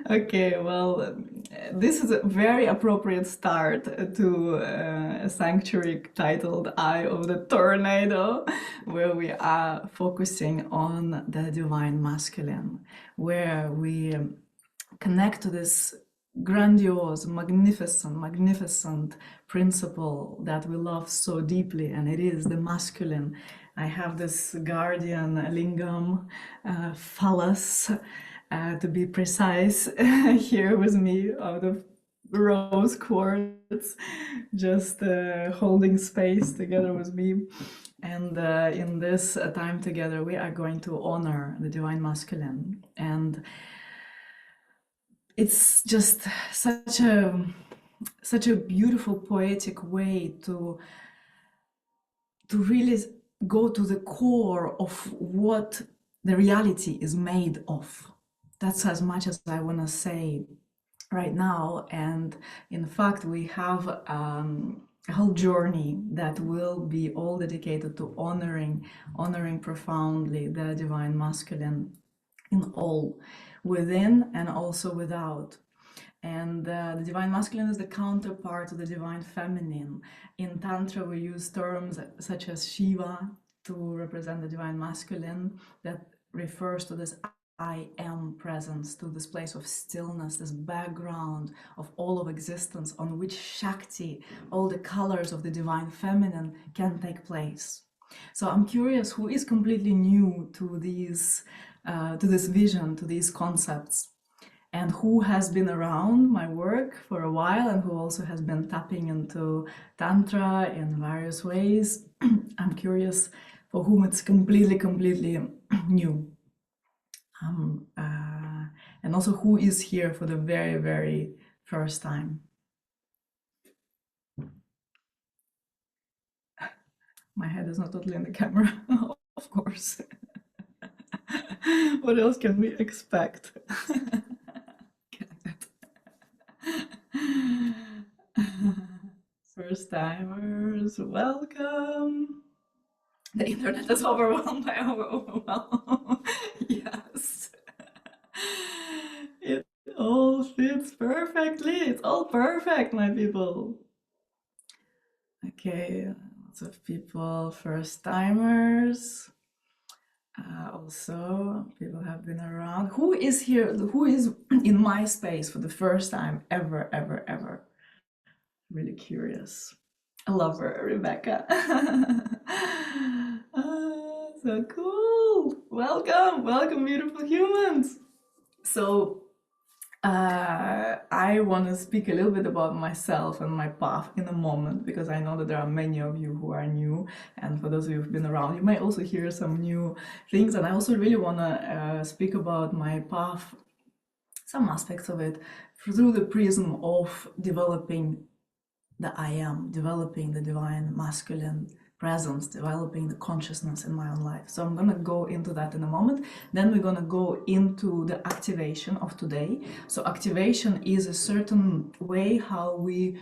Okay, well, this is a very appropriate start to a sanctuary titled Eye of the Tornado, where we are focusing on the divine masculine, where we connect to this grandiose, magnificent principle that we love so deeply, and it is the masculine. I have this guardian lingam, phallus, to be precise, here with me out of rose quartz, just holding space together with me. And in this time together, we are going to honor the divine masculine. And it's just such a beautiful poetic way to really go to the core of what the reality is made of. That's as much as I want to say right now. And in fact, we have a whole journey that will be all dedicated to honoring profoundly the divine masculine in all, within and also without. And the divine masculine is the counterpart to the divine feminine. In Tantra, we use terms such as Shiva to represent the divine masculine, that refers to this I am presence, to this place of stillness, this background of all of existence on which Shakti, all the colors of the divine feminine, can take place. So I'm curious, who is completely new to these, to this vision, to these concepts, and who has been around my work for a while and who also has been tapping into Tantra in various ways. I'm curious for whom it's completely new. And also who is here for the very first time. My head is not totally in the camera, of course. What else can we expect? First timers, welcome. The internet is overwhelmed by overwhelm. Yes. It all fits perfectly. It's all perfect, my people. Okay, lots of people, first timers. Also, people have been around. Who is here? Who is in my space for the first time ever? Really curious. I love her, Rebecca. So cool. Welcome, beautiful humans. So I want to speak a little bit about myself and my path in a moment, because I know that there are many of you who are new, and for those of you who've been around, you may also hear some new things. And I also really want to speak about my path, some aspects of it, through the prism of developing the I am, developing the divine masculine presence, developing the consciousness in my own life. So I'm going to go into that in a moment. Then we're going to go into the activation of today. So activation is a certain way how you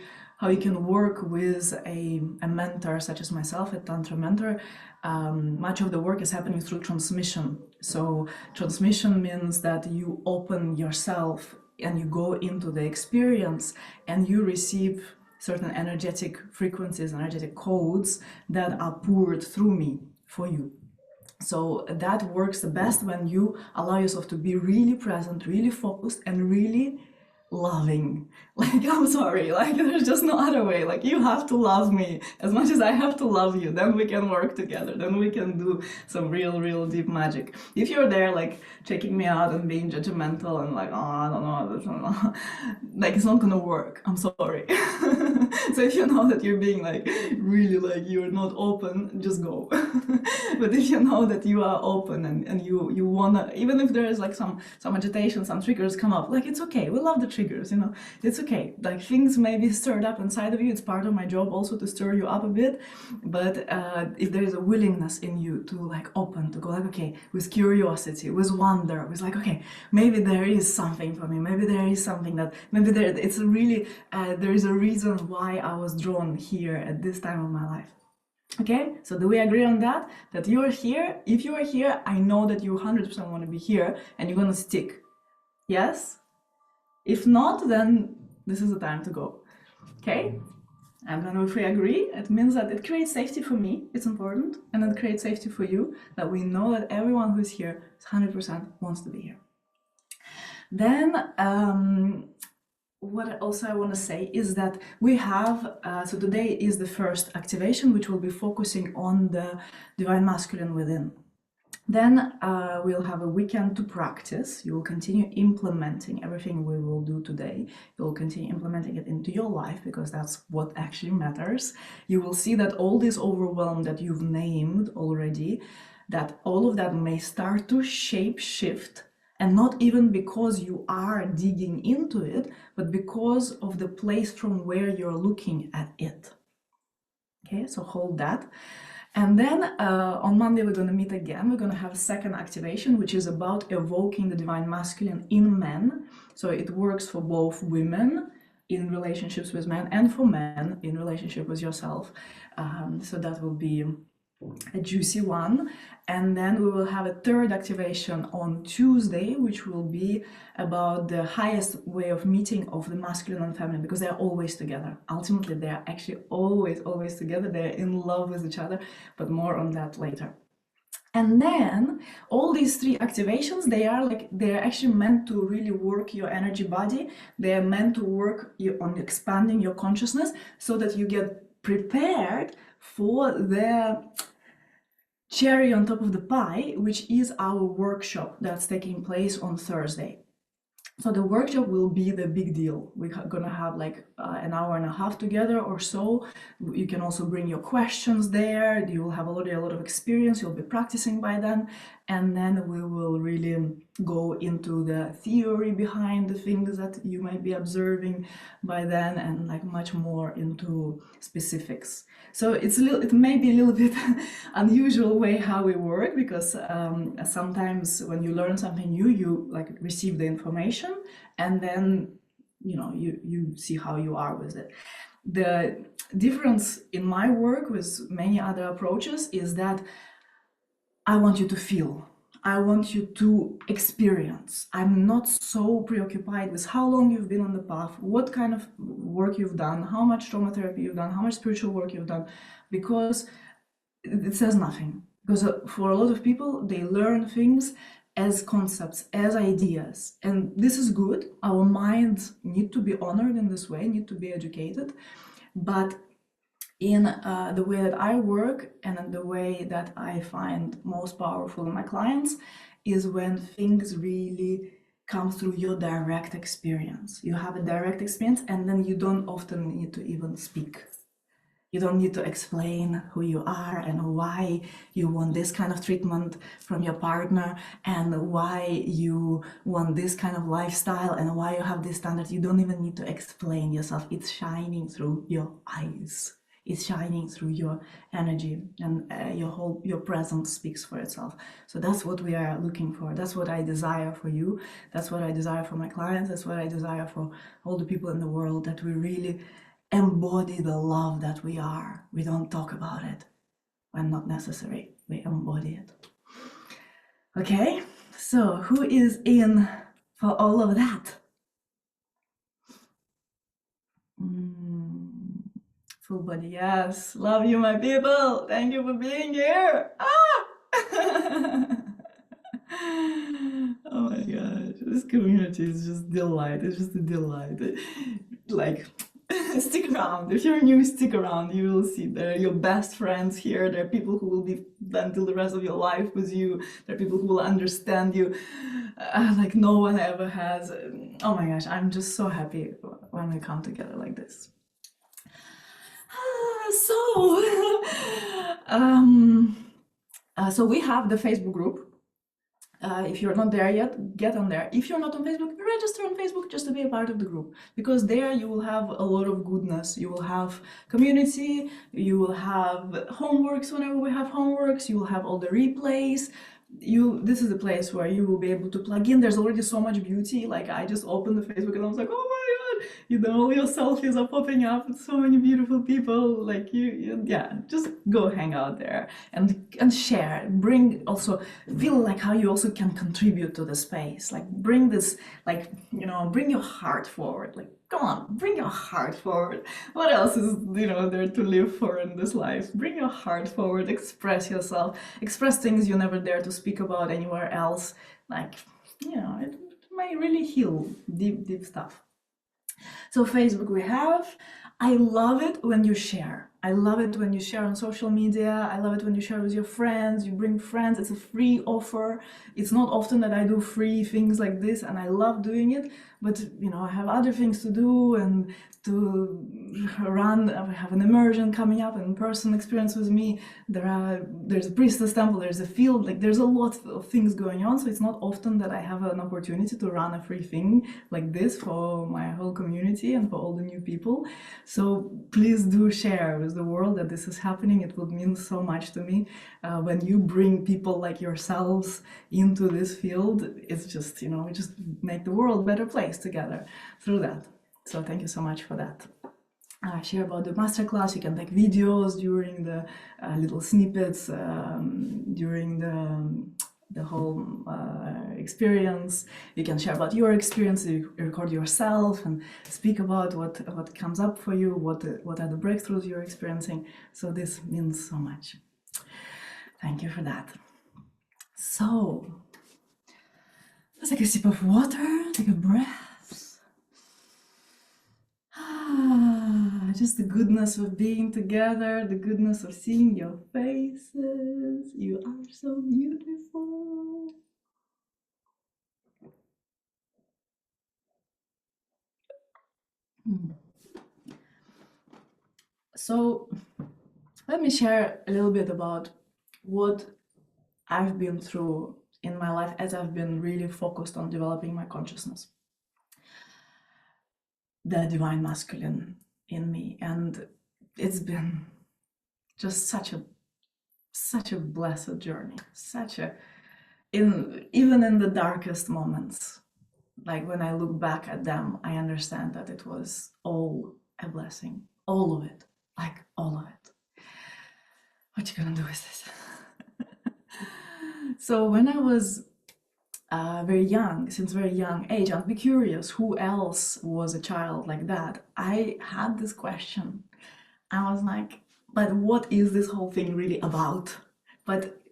can work with a mentor such as myself, a Tantra mentor. Much of the work is happening through transmission. So transmission means that you open yourself and you go into the experience and you receive certain energetic frequencies, energetic codes that are poured through me for you. So that works the best when you allow yourself to be really present, really focused, and really loving. Like, I'm sorry, like there's just no other way. Like, you have to love me as much as I have to love you. Then we can work together. Then we can do some real deep magic. If you're there like checking me out and being judgmental and like, oh, I don't know, like, it's not gonna work. I'm sorry. So if you know that you're being like really like you're not open, just go. But if you know that you are open and you wanna, even if there is like some agitation, some triggers come up, like, it's okay. We love the triggers, you know. It's okay. Like, things may be stirred up inside of you. It's part of my job also to stir you up a bit. But if there is a willingness in you to like open, to go like, okay, with curiosity, with wonder, with like, okay, maybe there is something for me. Maybe there is something that, maybe it's really, there is a reason why I was drawn here at this time of my life. Okay, so do we agree on that? That you are here? If you are here, I know that you 100% want to be here and you're gonna stick. Yes? If not, then this is the time to go. Okay? And then if we agree, it means that it creates safety for me, it's important, and it creates safety for you, that we know that everyone who's here 100% wants to be here. Then what also I want to say is that we have, so today is the first activation, which will be focusing on the divine masculine within. Then we'll have a weekend to practice. You will continue implementing everything we will do today. You will continue implementing it into your life, because that's what actually matters. You will see that all this overwhelm that you've named already, that all of that may start to shape shift, and not even because you are digging into it, but because of the place from where you're looking at it. Okay, so hold that. And then on Monday, we're going to meet again. We're going to have a second activation, which is about evoking the divine masculine in men. So it works for both women in relationships with men and for men in relationship with yourself. So that will be a juicy one. And then we will have a third activation on Tuesday, which will be about the highest way of meeting of the masculine and feminine, because they're always together. Ultimately, they're actually always together. They're in love with each other, but more on that later. And then all these three activations, they're actually meant to really work your energy body. They are meant to work on expanding your consciousness, so that you get prepared for the cherry on top of the pie, which is our workshop that's taking place on Thursday. So the workshop will be the big deal. We're gonna have like an hour and a half together or so. You can also bring your questions there. You will have already a lot of experience. You'll be practicing by then. And then we will really go into the theory behind the things that you might be observing by then, and like much more into specifics. So it may be a little bit unusual way how we work, because sometimes when you learn something new, you like receive the information, and then you see how you are with it. The difference in my work with many other approaches is that I want you to feel. I want you to experience. I'm not so preoccupied with how long you've been on the path, what kind of work you've done, how much trauma therapy you've done, how much spiritual work you've done, because it says nothing. Because for a lot of people, they learn things as concepts, as ideas. And this is good. Our minds need to be honored in this way, need to be educated. But in the way that I work, and in the way that I find most powerful in my clients, is when things really come through your direct experience. You have a direct experience, and then you don't often need to even speak. You don't need to explain who you are and why you want this kind of treatment from your partner, and why you want this kind of lifestyle, and why you have this standard. You don't even need to explain yourself. It's shining through your eyes. It's shining through your energy, and your presence speaks for itself. So that's what we are looking for. That's what I desire for you. That's what I desire for my clients. That's what I desire for all the people in the world, that we really embody the love that we are. We don't talk about it when not necessary. We embody it. Okay, so who is in for all of that? Full body, yes. Love you, my people. Thank you for being here. Oh my gosh, this community is just delight. It's just a delight. Like, stick around. If you're new, stick around. You will see there are your best friends here. There are people who will be until the rest of your life with you. There are people who will understand you like no one ever has. Oh my gosh, I'm just so happy when we come together like this. So we have the Facebook group. If you're not there yet, get on there. If you're not on Facebook, register on Facebook just to be a part of the group, because there you will have a lot of goodness. You will have community, you will have homeworks whenever we have homeworks, you will have all the replays. This is a place where you will be able to plug in. There's already so much beauty. Like, I just opened the Facebook and I was like, oh my all your selfies are popping up with so many beautiful people. Like yeah, just go hang out there and share. Bring also feel like how you also can contribute to the space. Like bring this, like bring your heart forward. Like come on, bring your heart forward. What else is there to live for in this life? Bring your heart forward. Express yourself. Express things you never dare to speak about anywhere else. Like it may really heal deep stuff. So Facebook we have. I love it when you share. I love it when you share on social media. I love it when you share with your friends. You bring friends. It's a free offer. It's not often that I do free things like this, and I love doing it. But I have other things to do and to run. I have an immersion coming up, an in-person experience with me. There's a priestess temple. There's a field. Like there's a lot of things going on. So it's not often that I have an opportunity to run a free thing like this for my whole community and for all the new people. So please do share with the world that this is happening. It would mean so much to me when you bring people like yourselves into this field. It's just we just make the world a better place together through that. So thank you so much for that. Share about the masterclass. You can take videos during the little snippets during the whole experience. You can share about your experience. You record yourself and speak about what comes up for you, what are the breakthroughs you're experiencing. So this means so much. Thank you for that. So let's take a sip of water, take a breath. Just the goodness of being together, the goodness of seeing your faces. You are so beautiful. So let me share a little bit about what I've been through in my life as I've been really focused on developing my consciousness, the divine masculine in me. And it's been just such a blessed journey, even in the darkest moments, like when I look back at them, I understand that it was all a blessing, all of it, like all of it. What you gonna do with this? So when I was very young, since very young age, I'd be curious who else was a child like that. I had this question. I was like, but what is this whole thing really about? But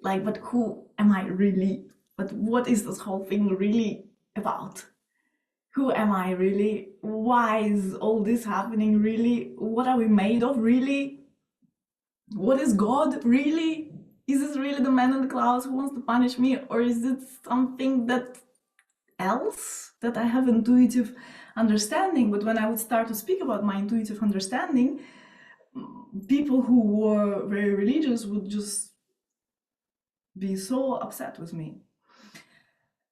who am I really? But what is this whole thing really about? Who am I really? Why is all this happening really? What are we made of really? What is God really? Is this really the man in the clouds who wants to punish me? Or is it something else that I have intuitive understanding? But when I would start to speak about my intuitive understanding, people who were very religious would just be so upset with me.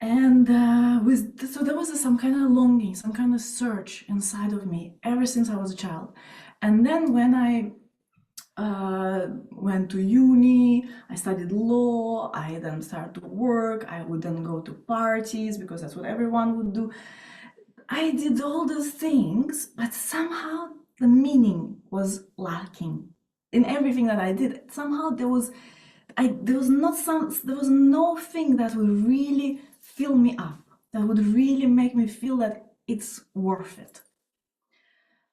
And so there was some kind of longing, some kind of search inside of me ever since I was a child. And then when I went to uni, I studied law, I then started to work, I would then go to parties because that's what everyone would do. I did all those things, but somehow the meaning was lacking in everything that I did. Somehow there was no thing that would really fill me up, that would really make me feel that it's worth it.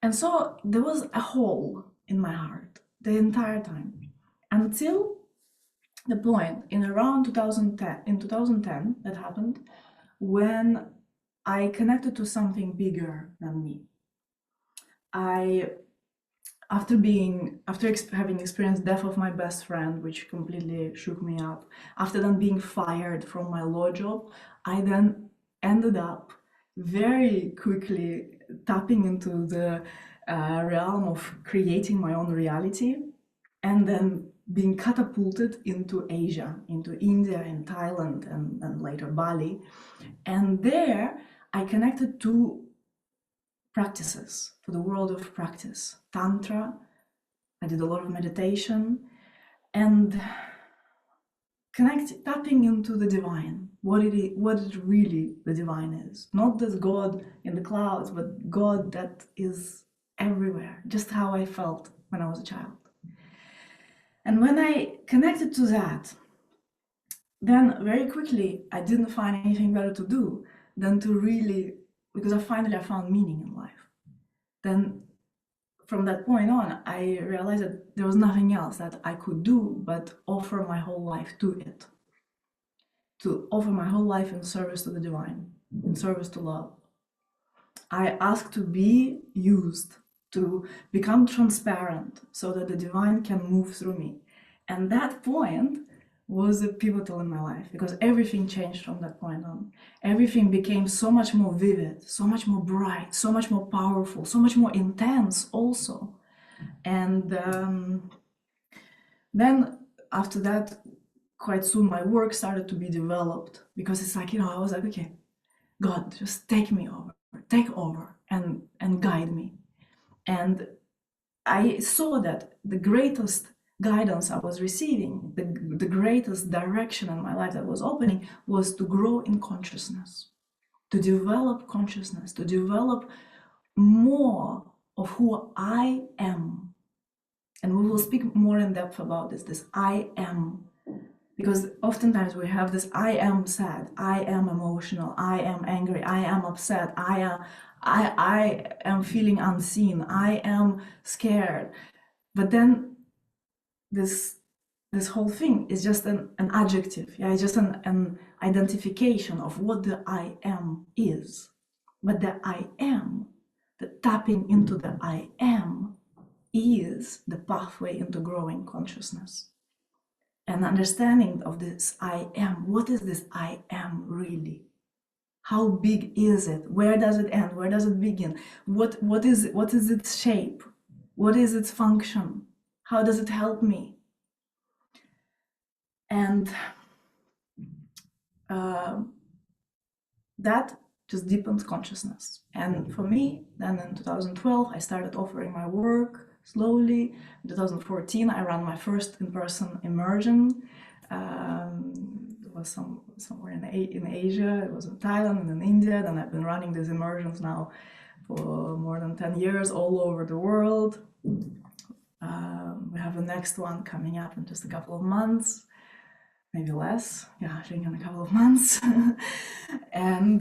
And so there was a hole in my heart the entire time, until the point in around 2010 that happened, when I connected to something bigger than me. After having experienced death of my best friend, which completely shook me up, after then being fired from my law job, I then ended up very quickly tapping into the realm of creating my own reality, and then being catapulted into Asia, into India and Thailand, and later Bali. And there I connected to practices, to the world of practice, Tantra. I did a lot of meditation, and tapping into the divine, what it really the divine is. Not this God in the clouds, but God that is everywhere, just how I felt when I was a child. And when I connected to that, then very quickly I didn't find anything better to do than to really, because I found meaning in life. Then from that point on, I realized that there was nothing else that I could do but offer my whole life to it. To offer my whole life in service to the divine, in service to love. I asked to be used, to become transparent so that the divine can move through me. And that point was pivotal in my life, because everything changed from that point on. Everything became so much more vivid, so much more bright, so much more powerful, so much more intense also. And then after that, quite soon my work started to be developed, because it's like, I was like, okay, God, just take over and guide me. And I saw that the greatest guidance I was receiving, the greatest direction in my life that was opening, was to grow in consciousness, to develop consciousness, to develop more of who I am. And we will speak more in depth about this I am. Because oftentimes we have this I am sad, I am emotional, I am angry, I am upset, I am feeling unseen, I am scared. But then this whole thing is just an adjective, it's just an identification of what the I am is. But the I am, the tapping into the I am, is the pathway into growing consciousness. And understanding of this I am. What is this I am really? How big is it? Where does it end? Where does it begin? What is its shape? What is its function? How does it help me? And that just deepens consciousness. And for me, then in 2012, I started offering my work slowly. In 2014, I ran my first in-person immersion. It was somewhere in Asia. It was in Thailand and in India. Then I've been running these immersions now for more than 10 years all over the world. We have the next one coming up in just a couple of months, maybe less. Yeah, I think in a couple of months. And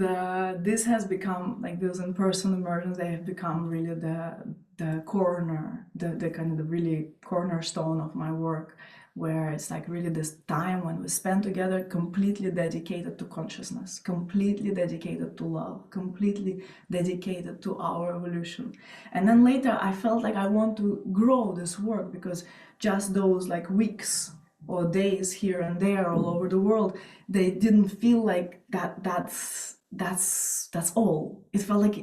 this has become, like those in-person immersions, they have become really the corner, the kind of the really cornerstone of my work, where it's like really this time when we spend together, completely dedicated to consciousness, completely dedicated to love, completely dedicated to our evolution. And then later I felt like I want to grow this work, because just those like weeks or days here and there all over the world, they didn't feel like that's all. It felt like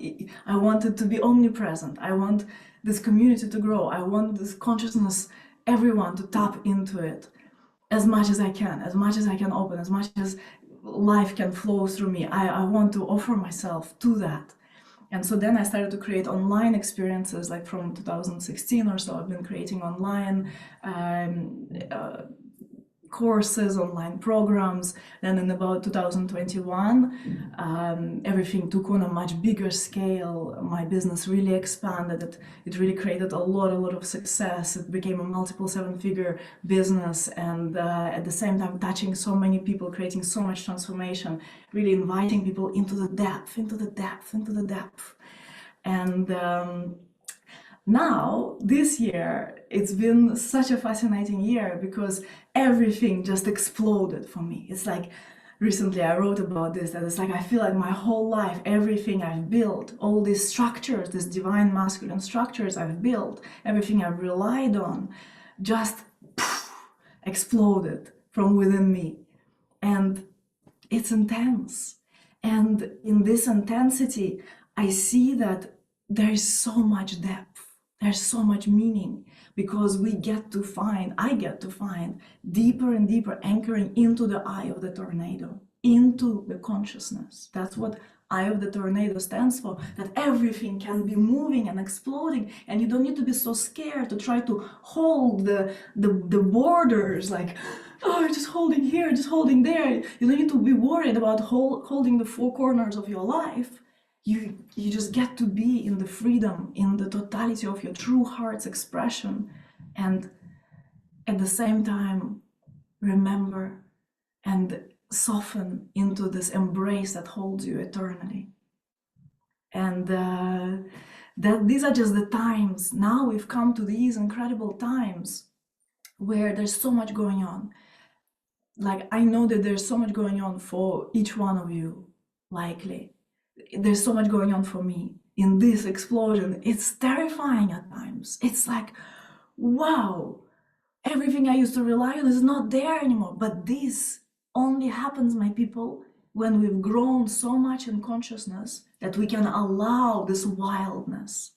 I wanted to be omnipresent. I want this community to grow. I want this consciousness, everyone to tap into it as much as I can open, as much as life can flow through me. I want to offer myself to that. And so then I started to create online experiences, like from 2016 or so. I've been creating online courses, online programs. Then in about 2021, everything took on a much bigger scale. My business really expanded. It really created a lot of success. It became a multiple 7-figure business, and at the same time touching so many people, creating so much transformation, really inviting people into the depth. And now, this year, it's been such a fascinating year, because everything just exploded for me. It's like, recently I wrote about this, that it's like I feel like my whole life, everything I've built, all these structures, these divine masculine structures I've built, everything I've relied on, just exploded from within me. And it's intense. And in this intensity, I see that there is so much depth. There's so much meaning, because I get to find deeper and deeper anchoring into the eye of the tornado, into the consciousness. That's what eye of the tornado stands for, that everything can be moving and exploding, and you don't need to be so scared to try to hold the borders, like oh, you're just holding here, just holding there. You don't need to be worried about holding the four corners of your life. You just get to be in the freedom, in the totality of your true heart's expression, and at the same time remember and soften into this embrace that holds you eternally. And that these are just the times. Now we've come to these incredible times where there's so much going on. Like, I know that there's so much going on for each one of you, likely. There's so much going on for me in this explosion. It's terrifying at times. It's like, wow, everything I used to rely on is not there anymore. But this only happens, my people, when we've grown so much in consciousness that we can allow this wildness.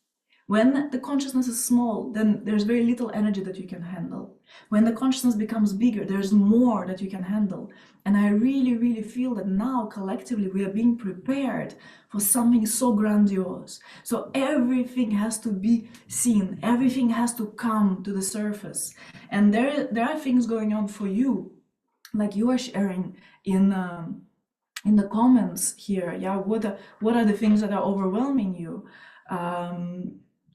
When the consciousness is small, then there's very little energy that you can handle. When the consciousness becomes bigger, there's more that you can handle. And I really, really feel that now collectively we are being prepared for something so grandiose. So everything has to be seen, everything has to come to the surface. And there are things going on for you, like you are sharing in the comments here. Yeah, what are the things that are overwhelming you?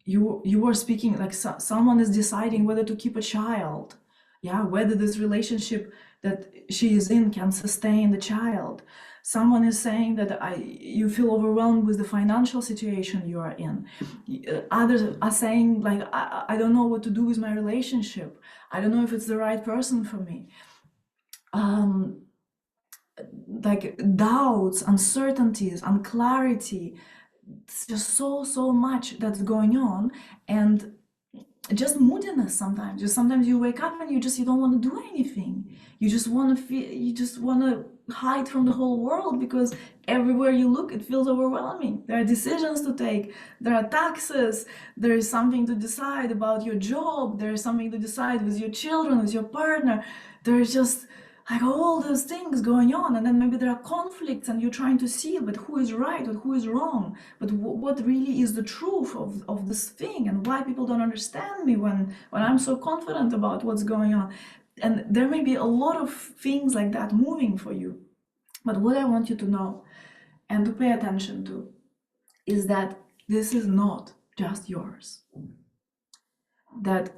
You were speaking like someone is deciding whether to keep a child, yeah, whether this relationship that she is in can sustain the child. Someone is saying that you feel overwhelmed with the financial situation you are in. Others are saying like, I don't know what to do with my relationship. I don't know if it's the right person for me. Like doubts, uncertainties, unclarity. It's just so much that's going on, and just moodiness sometimes. Just sometimes you wake up and you don't want to do anything. You just want to feel, you just want to hide from the whole world, because everywhere you look it feels overwhelming. There are decisions to take, there are taxes, there is something to decide about your job, there is something to decide with your children, with your partner. There's just like all those things going on, and then maybe there are conflicts and you're trying to see, but who is right or who is wrong, but what really is the truth of this thing, and why people don't understand me when I'm so confident about what's going on. And there may be a lot of things like that moving for you, but what I want you to know and to pay attention to is that this is not just yours, that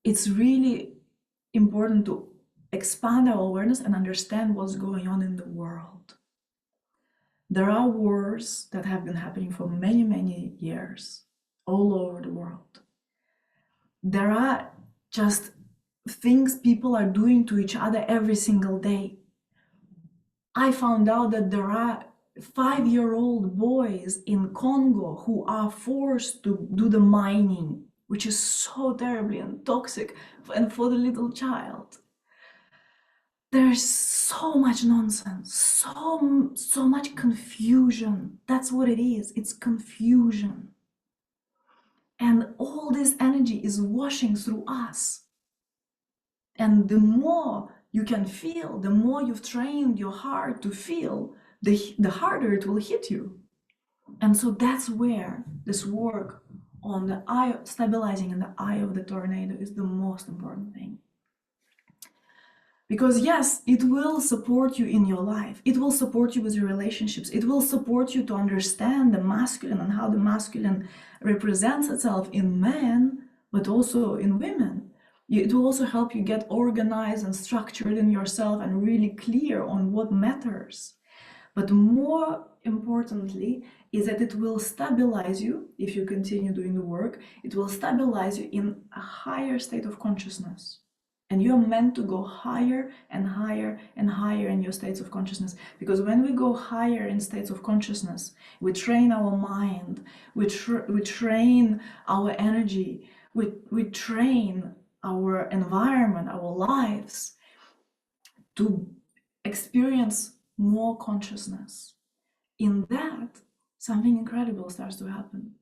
it's really important to expand our awareness and understand what's going on in the world. There are wars that have been happening for many years all over the world. There are just things people are doing to each other every single day. I found out that there are 5-year-old boys in Congo who are forced to do the mining, which is so terribly and toxic, and for the little child. There's so much nonsense, so much confusion. That's what it is. It's confusion. And all this energy is washing through us. And the more you can feel, the more you've trained your heart to feel, the harder it will hit you. And so that's where this work on the eye, stabilizing in the eye of the tornado, is the most important thing. Because yes, it will support you in your life. It will support you with your relationships. It will support you to understand the masculine and how the masculine represents itself in men, but also in women. It will also help you get organized and structured in yourself and really clear on what matters. But more importantly is that it will stabilize you. If you continue doing the work, it will stabilize you in a higher state of consciousness. And you're meant to go higher and higher and higher in your states of consciousness. Because when we go higher in states of consciousness, we train our mind, we train our energy, we train our environment, our lives to experience more consciousness. In that, something incredible starts to happen.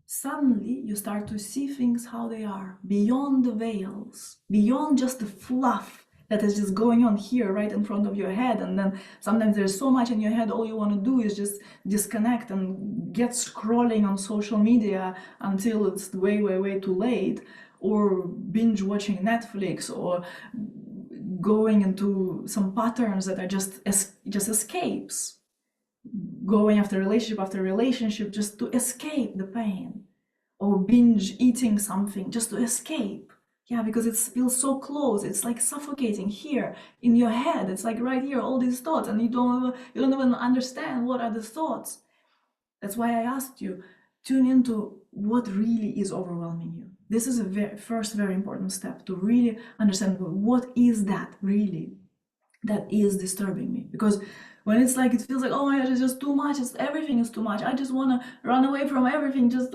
Suddenly you start to see things how they are, beyond the veils, beyond just the fluff that is just going on here right in front of your head. And then sometimes there's so much in your head, all you want to do is just disconnect and get scrolling on social media until it's way too late, or binge watching Netflix, or going into some patterns that are just escapes, going after relationship just to escape the pain, or binge eating something just to escape. Yeah, because it feels so close. It's like suffocating here in your head. It's like right here, all these thoughts, and you don't even understand what are the thoughts. That's why I asked you, tune into what really is overwhelming you. This is a first very important step, to really understand what is that really that is disturbing me. Because when it's like, it feels like, oh my gosh, it's just too much, everything is too much, I just want to run away from everything, just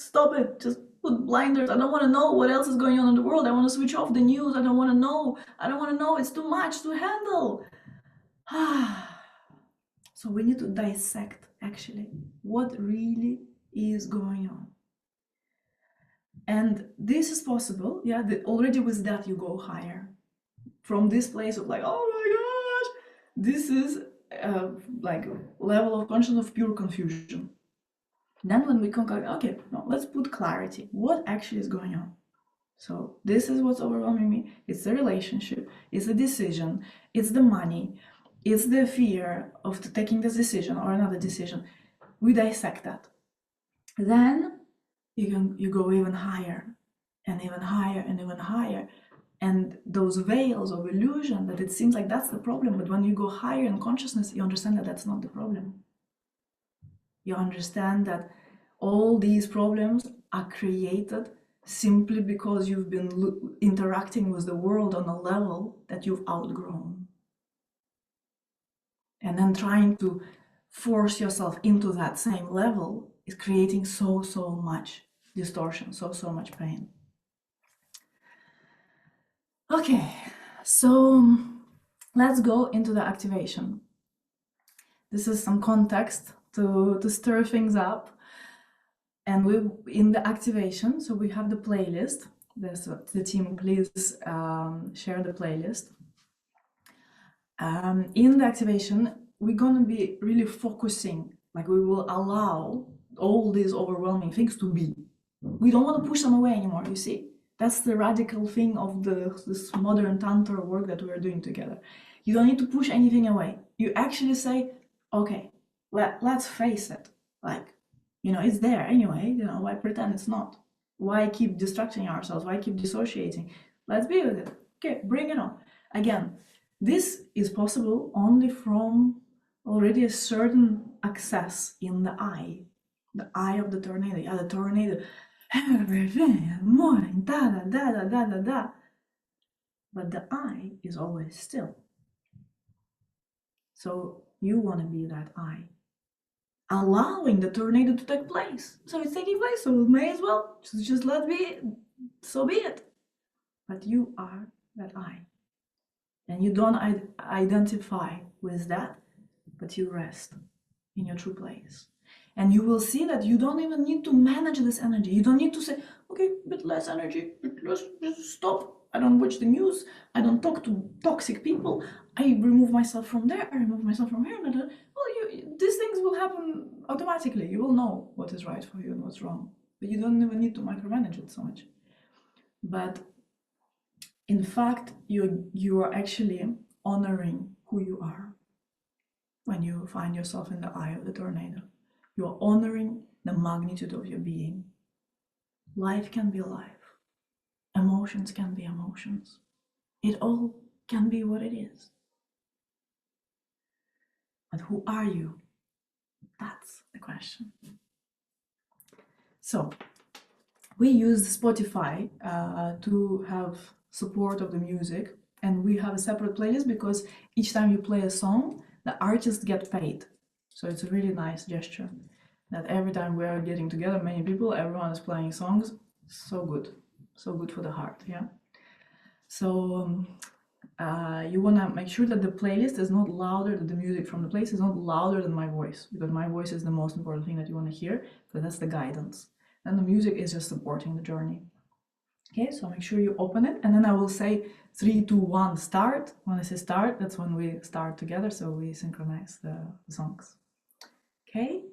stop it, just put blinders, I don't want to know what else is going on in the world, I want to switch off the news, I don't want to know, it's too much to handle. So we need to dissect actually what really is going on. And this is possible, yeah, already with that you go higher. From this place of like, oh my gosh, this is like level of consciousness of pure confusion. Then when we conquer, okay, no, let's put clarity. What actually is going on? So this is what's overwhelming me. It's the relationship, it's the decision, it's the money, it's the fear of taking this decision or another decision. We dissect that. Then you go even higher and even higher and even higher. And those veils of illusion, that it seems like that's the problem, but when you go higher in consciousness, you understand that that's not the problem. You understand that all these problems are created simply because you've been interacting with the world on a level that you've outgrown. And then trying to force yourself into that same level is creating so much distortion, so much pain. Okay, so let's go into the activation. This is some context to stir things up. And we in the activation, so we have the playlist. The team, please share the playlist. In the activation, we're going to be really focusing, like we will allow all these overwhelming things to be. We don't want to push them away anymore, you see. That's the radical thing of this modern Tantra work that we're doing together. You don't need to push anything away. You actually say, okay, let's face it. Like, it's there anyway. Why pretend it's not? Why keep distracting ourselves? Why keep dissociating? Let's be with it. Okay, bring it on. Again, this is possible only from already a certain access in the eye of the tornado. Yeah, the tornado, everything, morning, da da da da da da da. But the eye is always still. So you want to be that eye, allowing the tornado to take place. So it's taking place, so we may as well just let be, so be it. But you are that eye. And you don't identify with that, but you rest in your true place. And you will see that you don't even need to manage this energy. You don't need to say, okay, a bit less energy, just stop. I don't watch the news. I don't talk to toxic people. I remove myself from there. I remove myself from here. Well, these things will happen automatically. You will know what is right for you and what's wrong. But you don't even need to micromanage it so much. But in fact, you are actually honoring who you are when you find yourself in the eye of the tornado. You are honoring the magnitude of your being. Life can be life. Emotions can be emotions. It all can be what it is. But who are you? That's the question. So, we use Spotify to have support of the music, and we have a separate playlist because each time you play a song, the artist gets paid. So it's a really nice gesture that every time we are getting together, many people, everyone is playing songs. So good for the heart. Yeah. So you want to make sure that the playlist is not louder, that the music from the playlist is not louder than my voice, because my voice is the most important thing that you want to hear, because that's the guidance. And the music is just supporting the journey. Okay, so make sure you open it, and then I will say 3, 2, 1, start. When I say start, that's when we start together, so we synchronize the songs. Okay?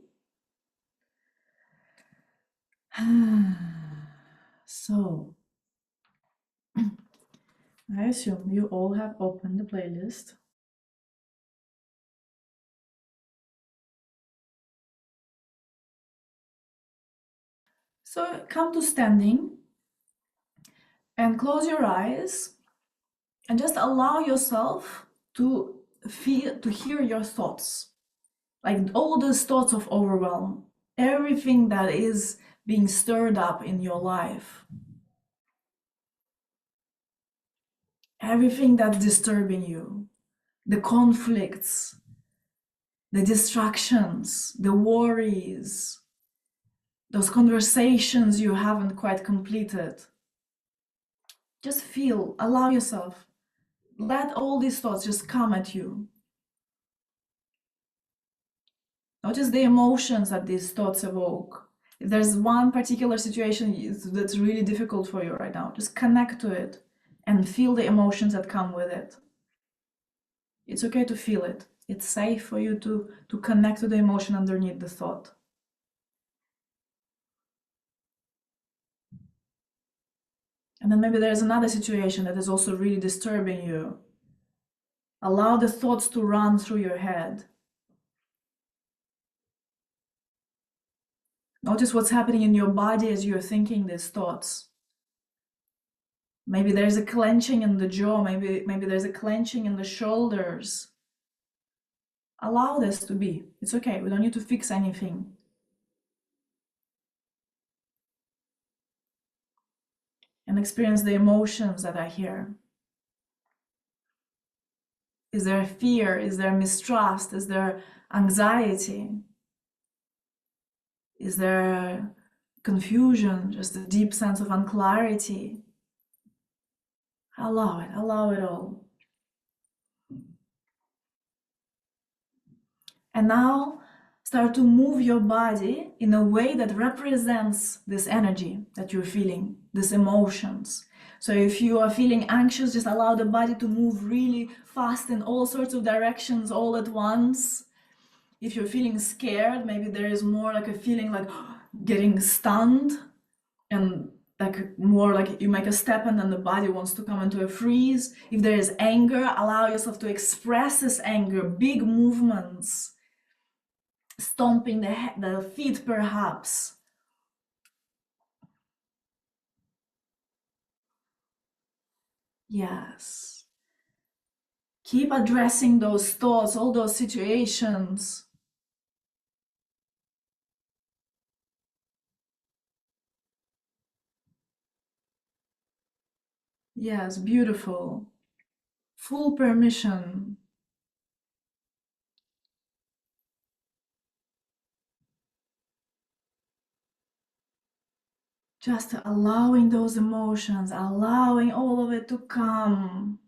So, I I assume you all have opened the playlist. So come to standing and close your eyes and just allow yourself to hear your thoughts. Like all those thoughts of overwhelm, everything that is being stirred up in your life, everything that's disturbing you, the conflicts, the distractions, the worries, those conversations you haven't quite completed. Just feel, allow yourself, let all these thoughts just come at you. Notice the emotions that these thoughts evoke. If there's one particular situation that's really difficult for you right now, just connect to it and feel the emotions that come with it. It's okay to feel it. It's safe for you to connect to the emotion underneath the thought. And then maybe there's another situation that is also really disturbing you. Allow the thoughts to run through your head. Notice what's happening in your body as you're thinking these thoughts. Maybe there's a clenching in the jaw, maybe there's a clenching in the shoulders. Allow this to be. It's okay, we don't need to fix anything. And experience the emotions that are here. Is there fear? Is there mistrust? Is there anxiety? Is there confusion? Just a deep sense of unclarity? Allow it all. And now start to move your body in a way that represents this energy that you're feeling, these emotions. So if you are feeling anxious, just allow the body to move really fast in all sorts of directions all at once. If you're feeling scared, maybe there is more like a feeling like getting stunned, and like more like you make a step and then the body wants to come into a freeze. If there is anger, allow yourself to express this anger, big movements, stomping the feet perhaps. Yes. Keep addressing those thoughts, all those situations. Yes, beautiful. Full permission. Just allowing those emotions, allowing all of it to come.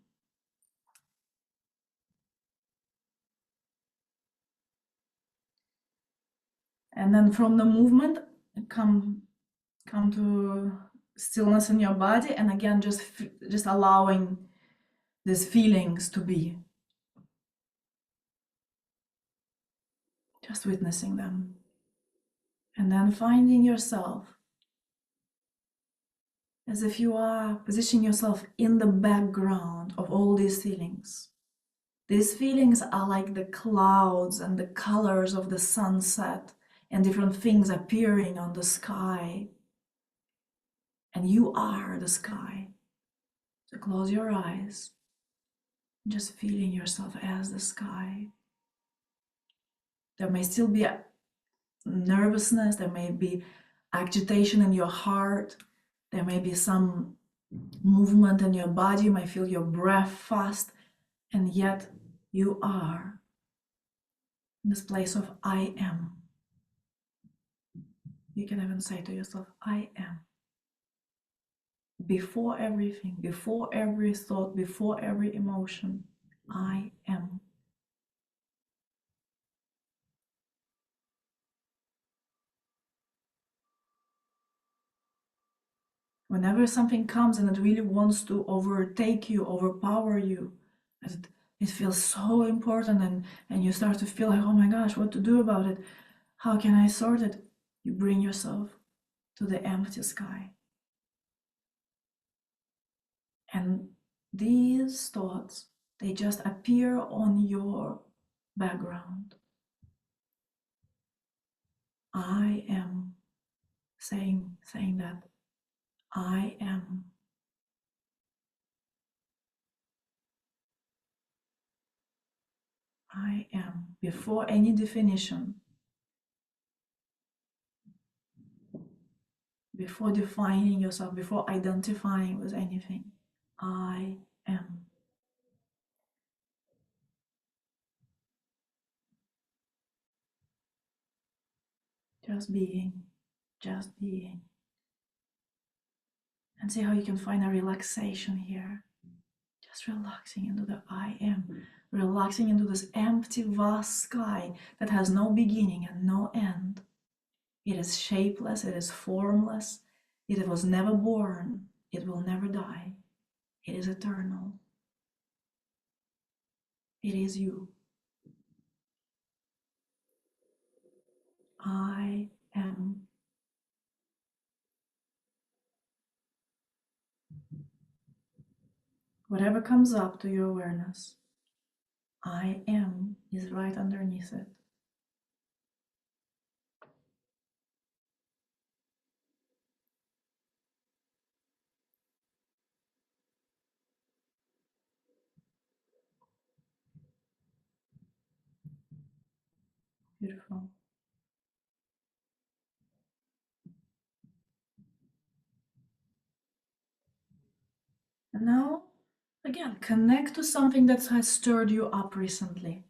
And then from the movement, come to stillness in your body, and again just allowing these feelings to be, just witnessing them, and then finding yourself as if you are positioning yourself in the background of all these feelings. These feelings are like the clouds and the colors of the sunset and different things appearing on the sky, and you are the sky. So close your eyes, just feeling yourself as the sky. There may still be nervousness, there may be agitation in your heart, there may be some movement in your body, you might feel your breath fast, and yet you are in this place of I am. You can even say to yourself, I am. Before everything, before every thought, before every emotion, I am. Whenever something comes and it really wants to overtake you, overpower you, it feels so important, and you start to feel like, oh my gosh, what to do about it? How can I sort it? You bring yourself to the empty sky. And these thoughts, they just appear on your background. I am saying that. I am. I am. Before any definition, before defining yourself, before identifying with anything, I am. Just being, just being. And see how you can find a relaxation here. Just relaxing into the I am, relaxing into this empty, vast sky that has no beginning and no end. It is shapeless, it is formless, it was never born, it will never die. It is eternal. It is you. I am. Whatever comes up to your awareness, I am is right underneath it. Beautiful. And now, again, connect to something that has stirred you up recently.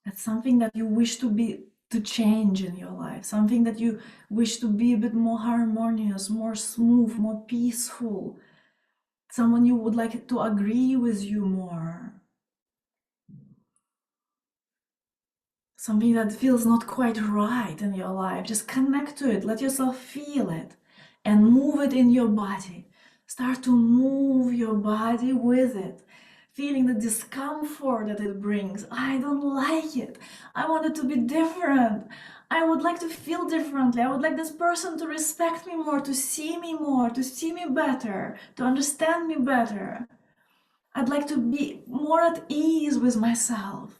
That's something that you wish to change in your life, something that you wish to be a bit more harmonious, more smooth, more peaceful, someone you would like to agree with you more, something that feels not quite right in your life. Just connect to it, let yourself feel it, and move it in your body. Start to move your body with it, feeling the discomfort that it brings. I don't like it. I want it to be different. I would like to feel differently. I would like this person to respect me more, to see me better, to understand me better. I'd like to be more at ease with myself.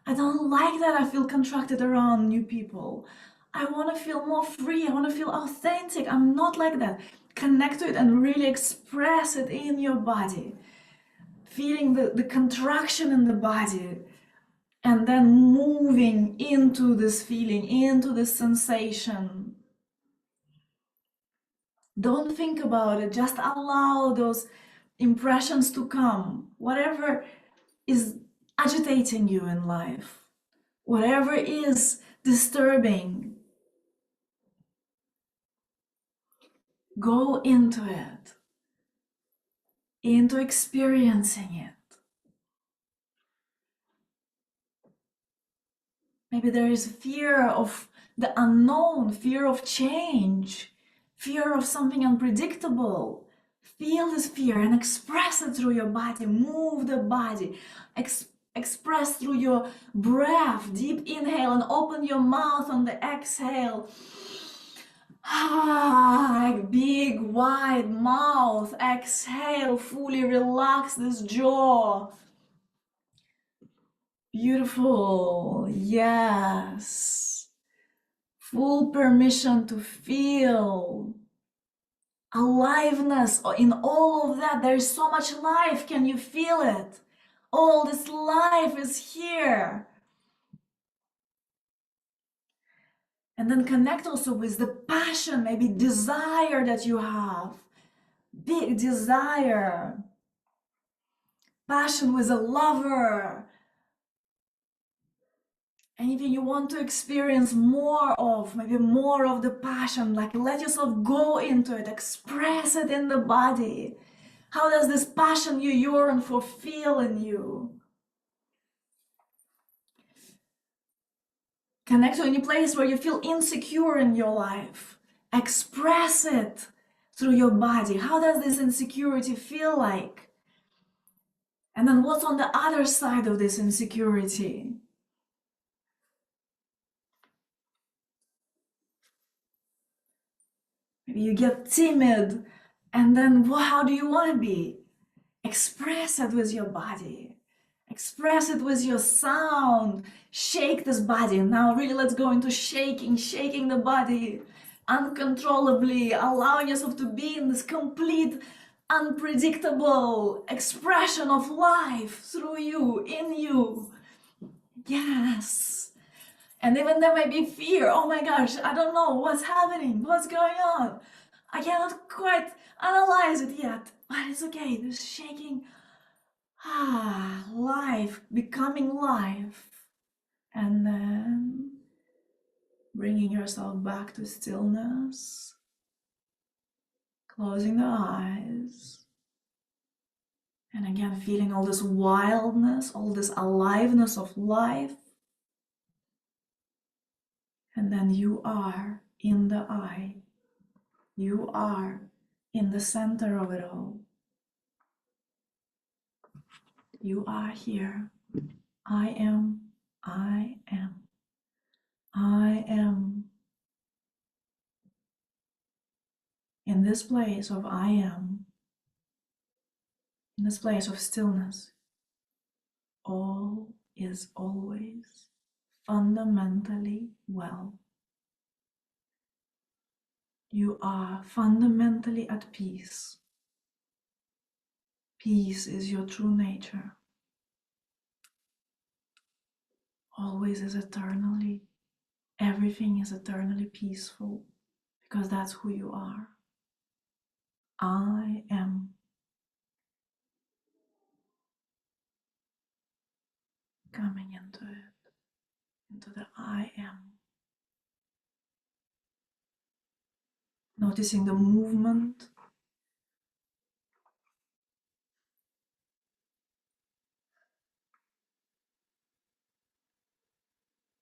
I don't like that I feel contracted around new people. I want to feel more free. I want to feel authentic. I'm not like that. Connect to it and really express it in your body. Feeling the contraction in the body and then moving into this feeling, into this sensation. Don't think about it. Just allow those impressions to come. Whatever is agitating you in life, whatever is disturbing, go into it, into experiencing it. Maybe there is fear of the unknown, fear of change, fear of something unpredictable. Feel this fear and express it through your body. Move the body. Express through your breath. Deep inhale and open your mouth on the exhale. Like big wide mouth. Exhale, fully relax this jaw. Beautiful. Yes. Full permission to feel aliveness in all of that. There is so much life. Can you feel it? All this life is here. And then connect also with the passion, maybe desire that you have. Big desire. Passion with a lover. Anything you want to experience more of, maybe more of the passion, like let yourself go into it, express it in the body. How does this passion you yearn for feel in you? Connect to any place where you feel insecure in your life. Express it through your body. How does this insecurity feel like? And then what's on the other side of this insecurity? Maybe you get timid, and then how do you want to be? Express it with your body. Express it with your sound. Shake this body. Now really let's go into shaking the body uncontrollably, allowing yourself to be in this complete, unpredictable expression of life through you, in you. Yes. And even there may be fear. Oh my gosh, I don't know what's happening, what's going on. I cannot quite analyze it yet, but it's okay. This shaking, life, becoming life. And then bringing yourself back to stillness, closing the eyes. And again, feeling all this wildness, all this aliveness of life. And then you are in the eye. You are in the center of it all. You are here. I am, I am, I am. In this place of I am, in this place of stillness, all is always fundamentally well. You are fundamentally at peace. Peace is your true nature. Always is eternally. Everything is eternally peaceful because that's who you are. I am. Coming into it, into the I am. Noticing the movement.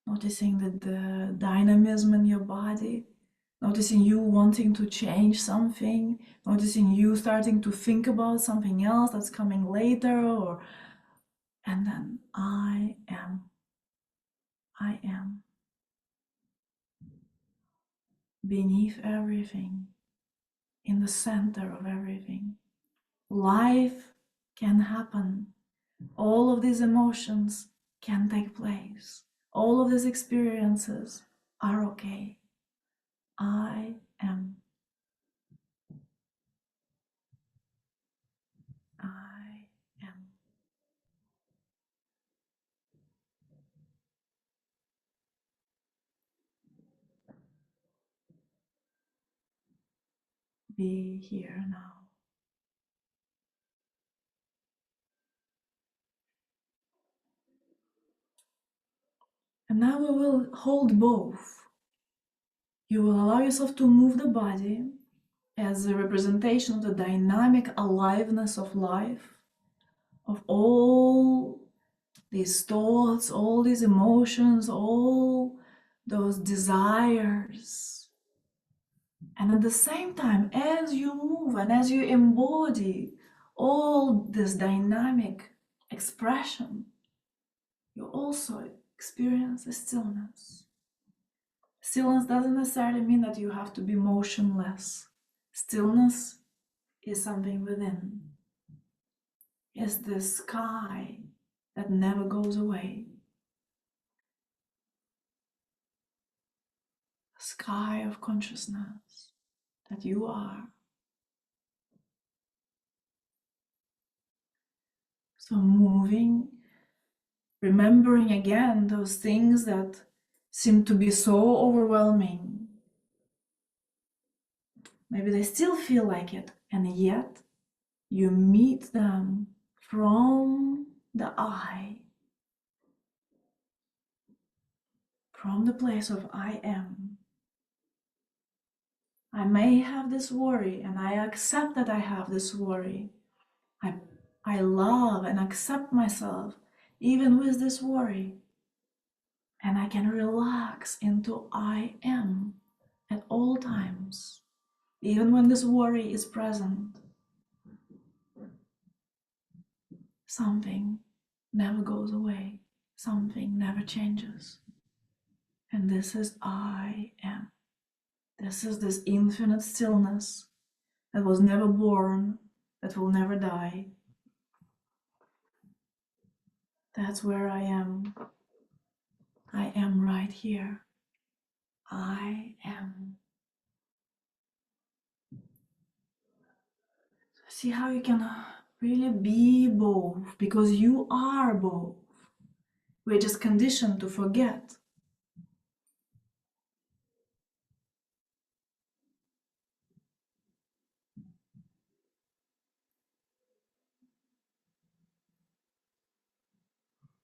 Noticing the dynamism in your body. Noticing you wanting to change something. Noticing you starting to think about something else that's coming later. And then I am. I am. Beneath everything. In the center of everything. Life can happen. All of these emotions can take place. All of these experiences are okay. I am. I am. Be here now. And now we will hold both. You will allow yourself to move the body as a representation of the dynamic aliveness of life, of all these thoughts, all these emotions, all those desires. And at the same time, as you move and as you embody all this dynamic expression, you also experience a stillness. Stillness doesn't necessarily mean that you have to be motionless. Stillness is something within. It's the sky that never goes away. The sky of consciousness that you are. So moving, remembering again those things that seem to be so overwhelming. Maybe they still feel like it, and yet you meet them from the I, from the place of I am. I may have this worry, and I accept that I have this worry. I love and accept myself even with this worry. And I can relax into I am at all times, even when this worry is present. Something never goes away. Something never changes. And this is I am. This is this infinite stillness that was never born, that will never die. That's where I am. I am right here. I am. See how you can really be both, because you are both. We're just conditioned to forget.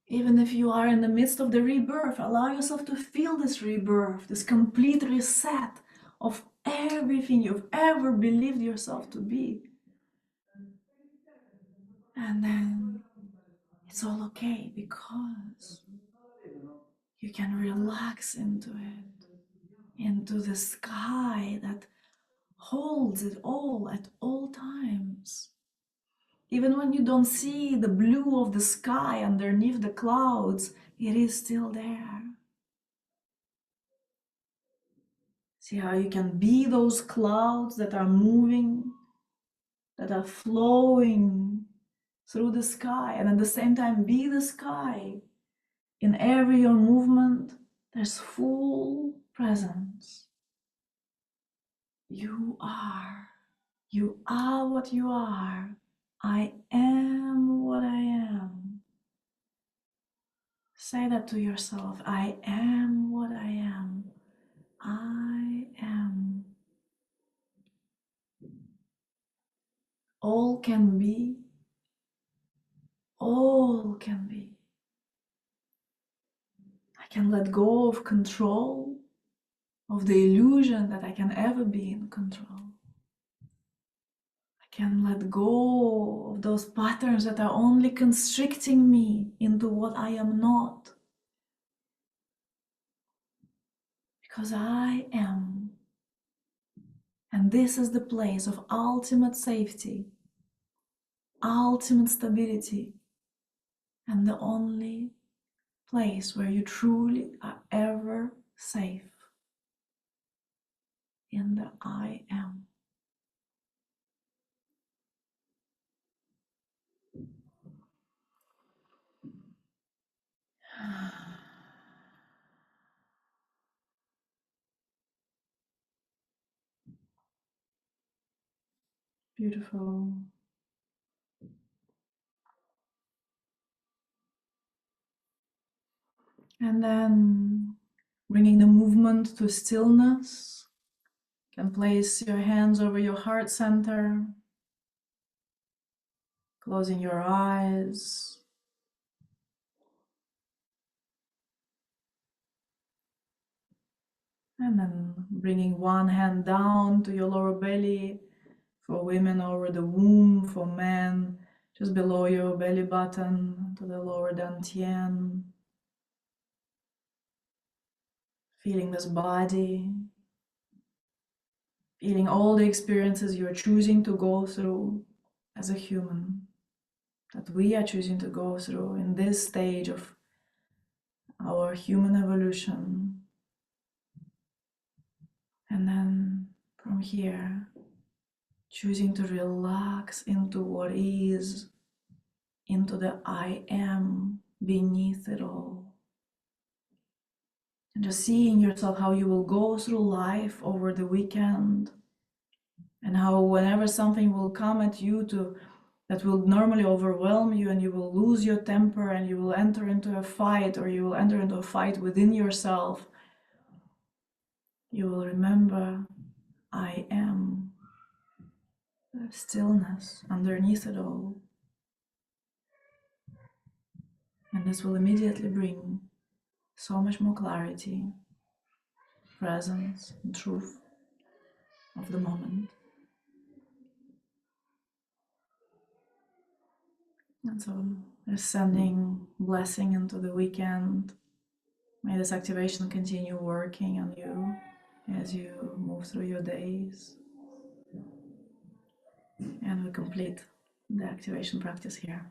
Even if you are in the midst of the rebirth, allow yourself to feel this rebirth, this complete reset of everything you've ever believed yourself to be. And then it's all okay, because you can relax into it, into the sky that holds it all at all times. Even when you don't see the blue of the sky underneath the clouds, it is still there. See how you can be those clouds that are moving, that are flowing through the sky, and at the same time be the sky. In every your movement, there's full presence. You are. You are what you are. I am what I am. Say that to yourself. I am what I am. I am. All can be. All can be. I can let go of control, of the illusion that I can ever be in control. I can let go of those patterns that are only constricting me into what I am not. Because I am. And this is the place of ultimate safety, ultimate stability, and the only place where you truly are ever safe. In the I am. Beautiful. And then bringing the movement to stillness. You can place your hands over your heart center, closing your eyes. And then bringing one hand down to your lower belly, for women over the womb, for men just below your belly button to the lower dantian. Feeling this body, feeling all the experiences you're choosing to go through as a human, that we are choosing to go through in this stage of our human evolution. And then from here, choosing to relax into what is, into the I am beneath it all. And just seeing yourself how you will go through life over the weekend, and how whenever something will come at you that will normally overwhelm you, and you will lose your temper, and you will enter into a fight, or you will enter into a fight within yourself, you will remember, I am. The stillness underneath it all. And this will immediately bring so much more clarity, presence, and truth of the moment. And so, just sending blessing into the weekend. May this activation continue working on you as you move through your days. And we complete the activation practice here.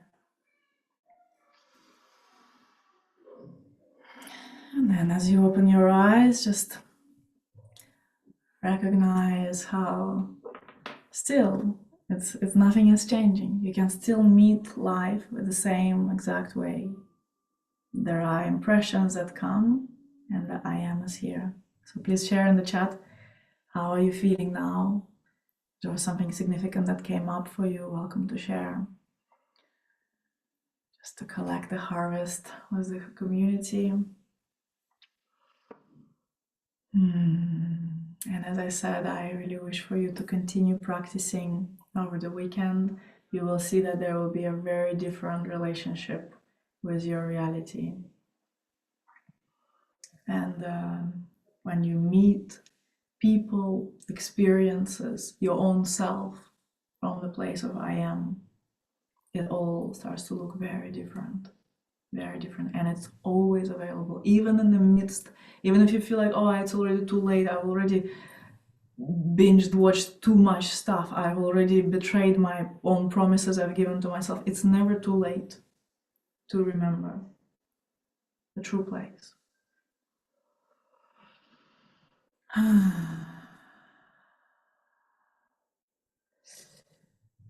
And then as you open your eyes, just recognize how still it's nothing is changing. You can still meet life with the same exact way. there are impressions that come, and the I am is here. So please share in the chat, how are you feeling now? There was something significant that came up for you, welcome to share. Just to collect the harvest with the community. And as I said, I really wish for you to continue practicing over the weekend. You will see that there will be a very different relationship with your reality. And when you meet people, experiences, your own self from the place of I am, it all starts to look very different, and it's always available, even in the midst, even if you feel like, oh, it's already too late, I've already binged watched too much stuff, I've already betrayed my own promises I've given to myself. It's never too late to remember the true place.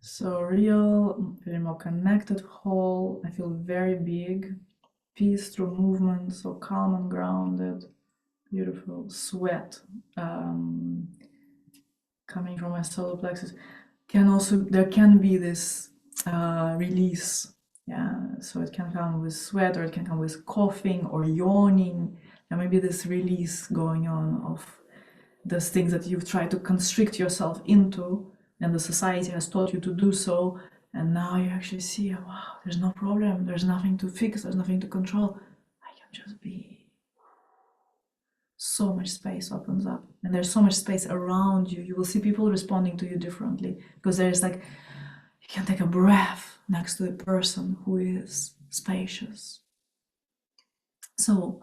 So real, very more connected, whole. I feel very big. Peace through movement, so calm and grounded. Beautiful. Sweat coming from my solar plexus. There can be this release. Yeah, so it can come with sweat, or it can come with coughing or yawning. There may be this release going on of those things that you've tried to constrict yourself into, and the society has taught you to do so, and now you actually see, wow, there's no problem, there's nothing to fix, there's nothing to control, I can just be. So much space opens up, and there's so much space around you. You will see people responding to you differently, because there's like, you can take a breath next to a person who is spacious. So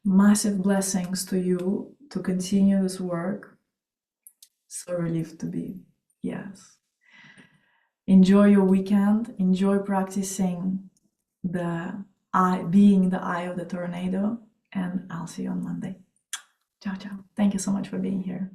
massive blessings to you to continue this work. So relieved to be. Yes. Enjoy your weekend. Enjoy practicing being the eye of the tornado. And I'll see you on Monday. Ciao, ciao. Thank you so much for being here.